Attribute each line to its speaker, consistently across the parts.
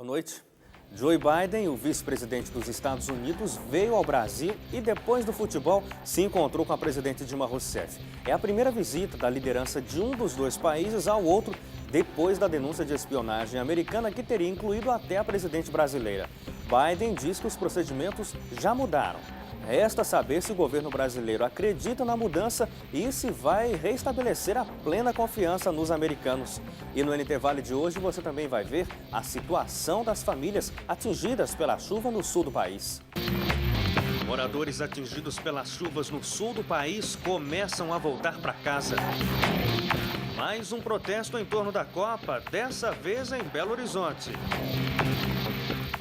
Speaker 1: Boa noite. Joe Biden, o vice-presidente dos Estados Unidos, veio ao Brasil e, depois do futebol, se encontrou com a presidente Dilma Rousseff. É a primeira visita da liderança de um dos dois países ao outro depois da denúncia de espionagem americana que teria incluído até a presidente brasileira. Biden diz que os procedimentos já mudaram. Resta saber se o governo brasileiro acredita na mudança e se vai restabelecer a plena confiança nos americanos. E no NT Vale de hoje você também vai ver a situação das famílias atingidas pela chuva no sul do país. Moradores atingidos pelas chuvas no sul do país começam a voltar para casa. Mais um protesto em torno da Copa, dessa vez em Belo Horizonte.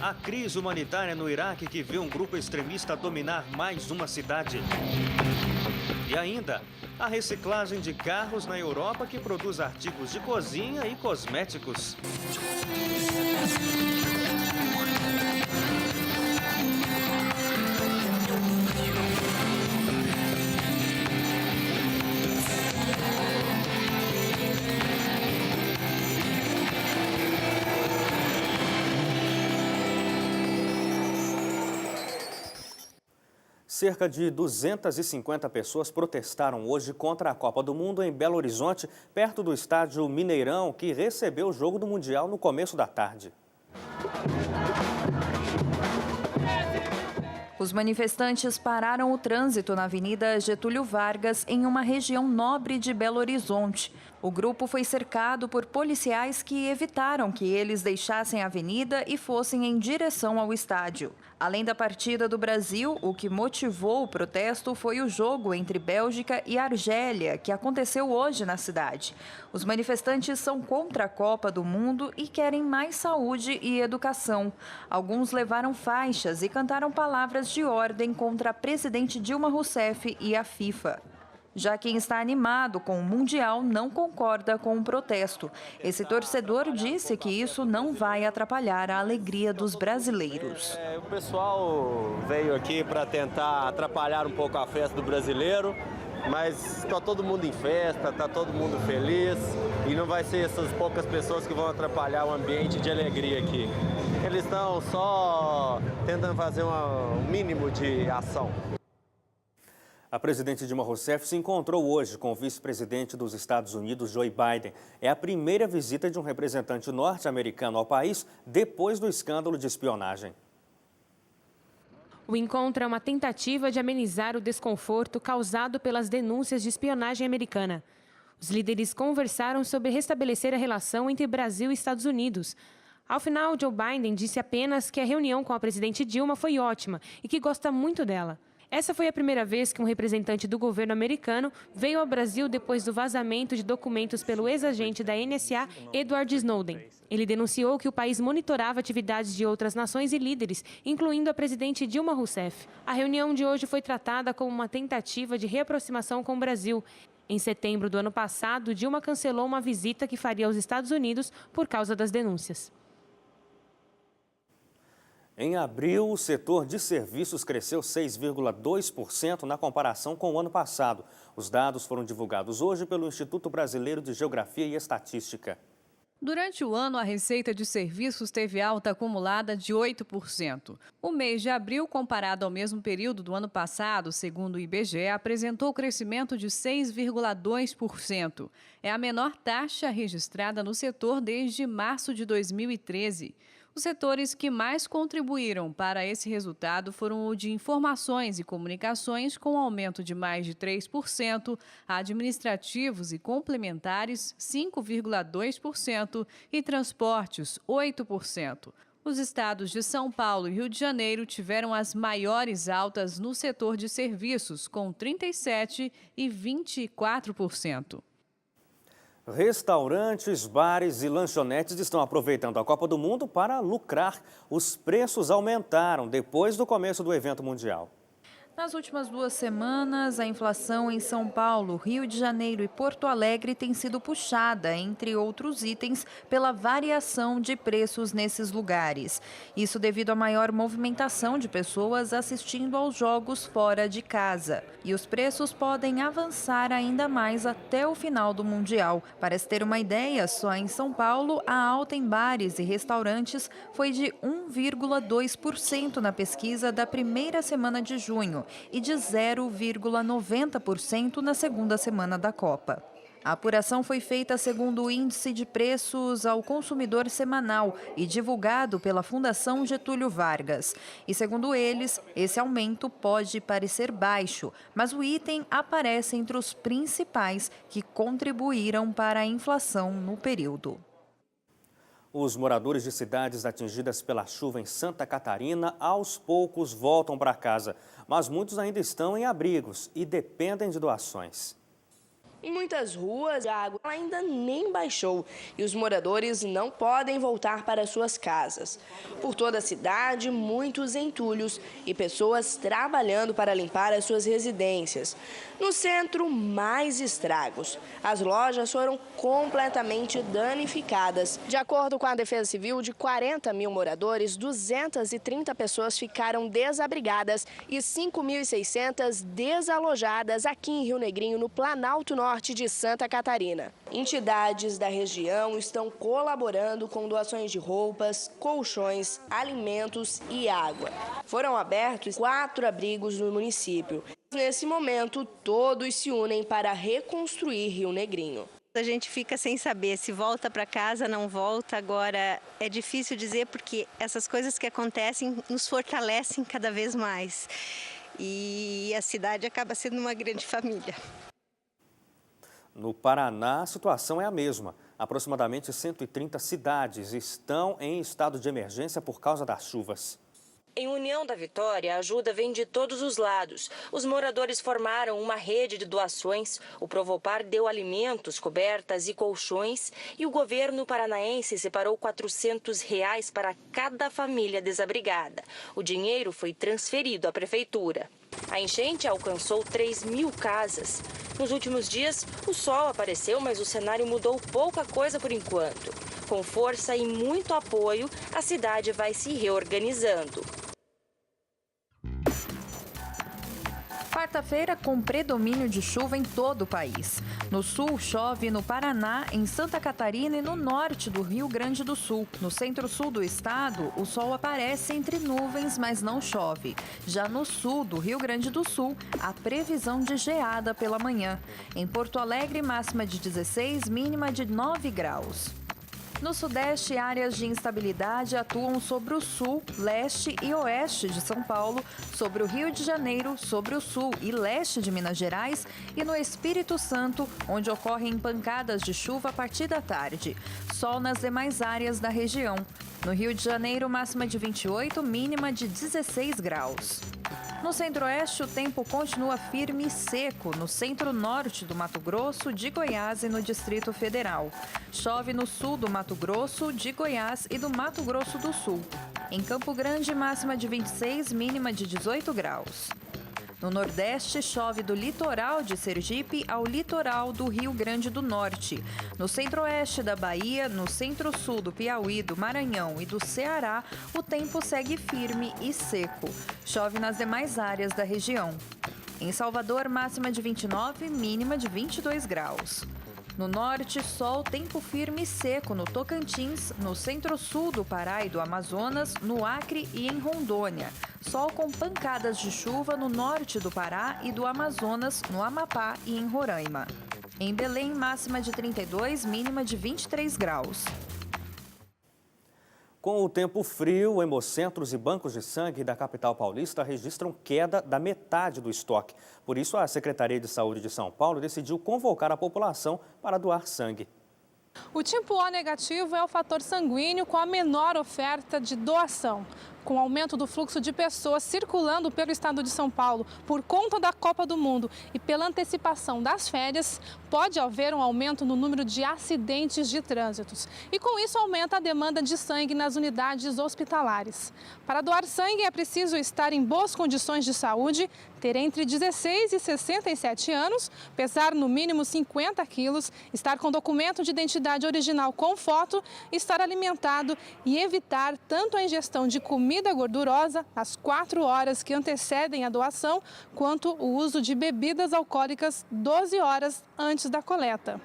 Speaker 1: A crise humanitária no Iraque que vê um grupo extremista dominar mais uma cidade. E ainda, a reciclagem de carros na Europa que produz artigos de cozinha e cosméticos. Cerca de 250 pessoas protestaram hoje contra a Copa do Mundo em Belo Horizonte, perto do estádio Mineirão, que recebeu o jogo do Mundial no começo da tarde.
Speaker 2: Os manifestantes pararam o trânsito na Avenida Getúlio Vargas, em uma região nobre de Belo Horizonte. O grupo foi cercado por policiais que evitaram que eles deixassem a avenida e fossem em direção ao estádio. Além da partida do Brasil, o que motivou o protesto foi o jogo entre Bélgica e Argélia, que aconteceu hoje na cidade. Os manifestantes são contra a Copa do Mundo e querem mais saúde e educação. Alguns levaram faixas e cantaram palavras de ordem contra a presidente Dilma Rousseff e a FIFA. Já quem está animado com o Mundial não concorda com o protesto. Esse torcedor disse que isso não vai atrapalhar a alegria dos brasileiros.
Speaker 3: O pessoal veio aqui para tentar atrapalhar um pouco a festa do brasileiro, mas está todo mundo em festa, está todo mundo feliz e não vai ser essas poucas pessoas que vão atrapalhar o ambiente de alegria aqui. Eles estão só tentando fazer um mínimo de ação.
Speaker 1: A presidente Dilma Rousseff se encontrou hoje com o vice-presidente dos Estados Unidos, Joe Biden. É a primeira visita de um representante norte-americano ao país depois do escândalo de espionagem.
Speaker 4: O encontro é uma tentativa de amenizar o desconforto causado pelas denúncias de espionagem americana. Os líderes conversaram sobre restabelecer a relação entre Brasil e Estados Unidos. Ao final, Joe Biden disse apenas que a reunião com a presidente Dilma foi ótima e que gosta muito dela. Essa foi a primeira vez que um representante do governo americano veio ao Brasil depois do vazamento de documentos pelo ex-agente da NSA, Edward Snowden. Ele denunciou que o país monitorava atividades de outras nações e líderes, incluindo a presidente Dilma Rousseff. A reunião de hoje foi tratada como uma tentativa de reaproximação com o Brasil. Em setembro do ano passado, Dilma cancelou uma visita que faria aos Estados Unidos por causa das denúncias.
Speaker 1: Em abril, o setor de serviços cresceu 6,2% na comparação com o ano passado. Os dados foram divulgados hoje pelo Instituto Brasileiro de Geografia e Estatística.
Speaker 5: Durante o ano, a receita de serviços teve alta acumulada de 8%. O mês de abril, comparado ao mesmo período do ano passado, segundo o IBGE, apresentou crescimento de 6,2%. É a menor taxa registrada no setor desde março de 2013. Os setores que mais contribuíram para esse resultado foram o de informações e comunicações, com aumento de mais de 3%, administrativos e complementares, 5,2% e transportes, 8%. Os estados de São Paulo e Rio de Janeiro tiveram as maiores altas no setor de serviços, com 37% e 24%.
Speaker 1: Restaurantes, bares e lanchonetes estão aproveitando a Copa do Mundo para lucrar. Os preços aumentaram depois do começo do evento mundial.
Speaker 2: Nas últimas 2 semanas, a inflação em São Paulo, Rio de Janeiro e Porto Alegre tem sido puxada, entre outros itens, pela variação de preços nesses lugares. Isso devido à maior movimentação de pessoas assistindo aos jogos fora de casa. E os preços podem avançar ainda mais até o final do Mundial. Para se ter uma ideia, só em São Paulo, a alta em bares e restaurantes foi de 1,2% na pesquisa da primeira semana de junho e de 0,90% na segunda semana da Copa. A apuração foi feita segundo o Índice de Preços ao Consumidor Semanal e divulgado pela Fundação Getúlio Vargas. E segundo eles, esse aumento pode parecer baixo, mas o item aparece entre os principais que contribuíram para a inflação no período.
Speaker 1: Os moradores de cidades atingidas pela chuva em Santa Catarina, aos poucos voltam para casa, mas muitos ainda estão em abrigos e dependem de doações.
Speaker 6: Em muitas ruas, a água ainda nem baixou e os moradores não podem voltar para suas casas. Por toda a cidade, muitos entulhos e pessoas trabalhando para limpar as suas residências. No centro, mais estragos. As lojas foram completamente danificadas. De acordo com a Defesa Civil, de 40 mil moradores, 230 pessoas ficaram desabrigadas e 5.600 desalojadas aqui em Rio Negrinho, no Planalto Norte de Santa Catarina. Entidades da região estão colaborando com doações de roupas, colchões, alimentos e água. Foram abertos 4 abrigos no município. Nesse momento, todos se unem para reconstruir Rio Negrinho.
Speaker 7: A gente fica sem saber se volta para casa, não volta. Agora é difícil dizer porque essas coisas que acontecem nos fortalecem cada vez mais. E a cidade acaba sendo uma grande família.
Speaker 1: No Paraná, a situação é a mesma. Aproximadamente 130 cidades estão em estado de emergência por causa das chuvas.
Speaker 8: Em União da Vitória, a ajuda vem de todos os lados. Os moradores formaram uma rede de doações. O Provopar deu alimentos, cobertas e colchões. E o governo paranaense separou R$400 para cada família desabrigada. O dinheiro foi transferido à prefeitura. A enchente alcançou 3.000 casas. Nos últimos dias, o sol apareceu, mas o cenário mudou pouca coisa por enquanto. Com força e muito apoio, a cidade vai se reorganizando.
Speaker 2: Quarta-feira com predomínio de chuva em todo o país. No sul, chove no Paraná, em Santa Catarina e no norte do Rio Grande do Sul. No centro-sul do estado, o sol aparece entre nuvens, mas não chove. Já no sul do Rio Grande do Sul, há previsão de geada pela manhã. Em Porto Alegre, máxima de 16, mínima de 9 graus. No sudeste, áreas de instabilidade atuam sobre o sul, leste e oeste de São Paulo, sobre o Rio de Janeiro, sobre o sul e leste de Minas Gerais e no Espírito Santo, onde ocorrem pancadas de chuva a partir da tarde. Sol nas demais áreas da região. No Rio de Janeiro, máxima de 28, mínima de 16 graus. No centro-oeste, o tempo continua firme e seco no centro-norte do Mato Grosso, de Goiás e no Distrito Federal. Chove no sul do Mato Grosso, de Goiás e do Mato Grosso do Sul. Em Campo Grande, máxima de 26, mínima de 18 graus. No Nordeste, chove do litoral de Sergipe ao litoral do Rio Grande do Norte. No centro-oeste da Bahia, no centro-sul do Piauí, do Maranhão e do Ceará, o tempo segue firme e seco. Chove nas demais áreas da região. Em Salvador, máxima de 29, mínima de 22 graus. No norte, sol, tempo firme e seco no Tocantins, no centro-sul do Pará e do Amazonas, no Acre e em Rondônia. Sol com pancadas de chuva no norte do Pará e do Amazonas, no Amapá e em Roraima. Em Belém, máxima de 32, mínima de 23 graus.
Speaker 1: Com o tempo frio, hemocentros e bancos de sangue da capital paulista registram queda da metade do estoque. Por isso, a Secretaria de Saúde de São Paulo decidiu convocar a população para doar sangue.
Speaker 9: O tipo O negativo é o fator sanguíneo com a menor oferta de doação. Com o aumento do fluxo de pessoas circulando pelo estado de São Paulo por conta da Copa do Mundo e pela antecipação das férias, pode haver um aumento no número de acidentes de trânsitos. E com isso aumenta a demanda de sangue nas unidades hospitalares. Para doar sangue é preciso estar em boas condições de saúde, ter entre 16 e 67 anos, pesar no mínimo 50 quilos, estar com documento de identidade original com foto, estar alimentado e evitar tanto a ingestão de comida gordurosa nas 4 horas que antecedem a doação, quanto o uso de bebidas alcoólicas 12 horas antes da coleta.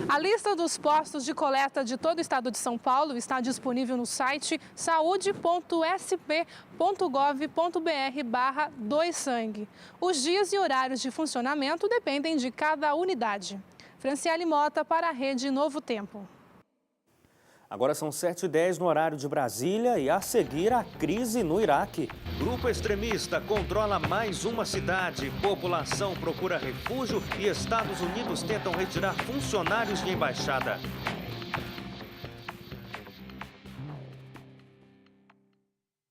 Speaker 9: A lista dos postos de coleta de todo o estado de São Paulo está disponível no site saude.sp.gov.br/doe-sangue. Os dias e horários de funcionamento dependem de cada unidade. Franciele Mota para a Rede Novo Tempo.
Speaker 1: Agora são 7h10 no horário de Brasília e a seguir a crise no Iraque. Grupo extremista controla mais uma cidade, população procura refúgio e Estados Unidos tentam retirar funcionários de embaixada.